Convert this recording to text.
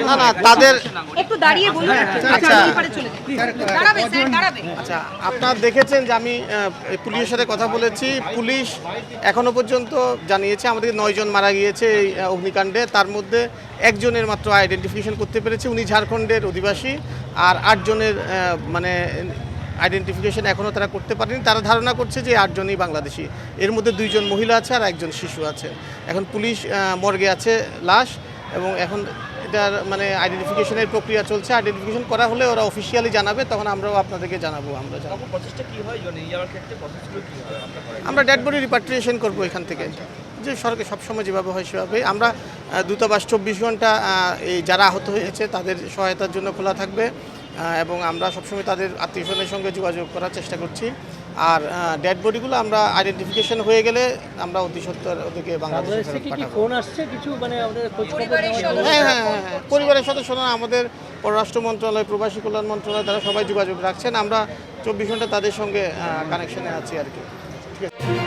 না না তাদের একটু দাঁড়িয়ে বলুন। আচ্ছা। এপারে চলে যান। দাঁড়াবে স্যার, দাঁড়াবে। আচ্ছা, আপনারা দেখেছেন যে আমি পুলিশের সাথে কথা বলেছি। পুলিশ এখনো পর্যন্ত জানিয়েছে আমাদের 9 জন মারা গিয়েছে এই অগ্নিকাণ্ডে। তার মধ্যে একজনের মাত্র আইডেন্টিফিকেশন করতে পেরেছে, উনি ঝাড়খণ্ডের অধিবাসী। আর 8 জনের মানে আইডেন্টিফিকেশন এখনও তারা করতে পারেনি। তারা ধারণা করছে যে 8 জনই বাংলাদেশি। এর মধ্যে 2 জন মহিলা আছে আর 1 জন শিশু আছে। এখন পুলিশ মর্গে আছে লাশ, এবং এখন এটার মানে আইডেন্টিফিকেশনের প্রক্রিয়া চলছে। আইডেন্টিফিকেশন করা হলে ওরা অফিসিয়ালি জানাবে, তখন আমরাও আপনাদেরকে জানাবো। আমরা ডেড বডি রিপাট্রিয়েশন করবো এখান থেকে, যে সরকার সবসময় যেভাবে হয় সেভাবে। আমরা দূতাবাস 24 ঘন্টা এই যারা আহত হয়েছে তাদের সহায়তার জন্য খোলা থাকবে, এবং আমরা সবসময় তাদের আত্মীয়স্বজনের সঙ্গে যোগাযোগ করার চেষ্টা করছি। আর ডেড বডিগুলো আমরা আইডেন্টিফিকেশন হয়ে গেলে আমরা অতি সত্বর ওদেরকে বাংলাদেশে পাঠাবো। হ্যাঁ হ্যাঁ হ্যাঁ, পরিবারের সদস্যরা আমাদের পররাষ্ট্র মন্ত্রণালয়, প্রবাসী কল্যাণ মন্ত্রণালয়, তারা সবাই যোগাযোগ রাখছেন। আমরা 24 ঘন্টা তাদের সঙ্গে কানেকশনে আছি আর কি। ঠিক আছে।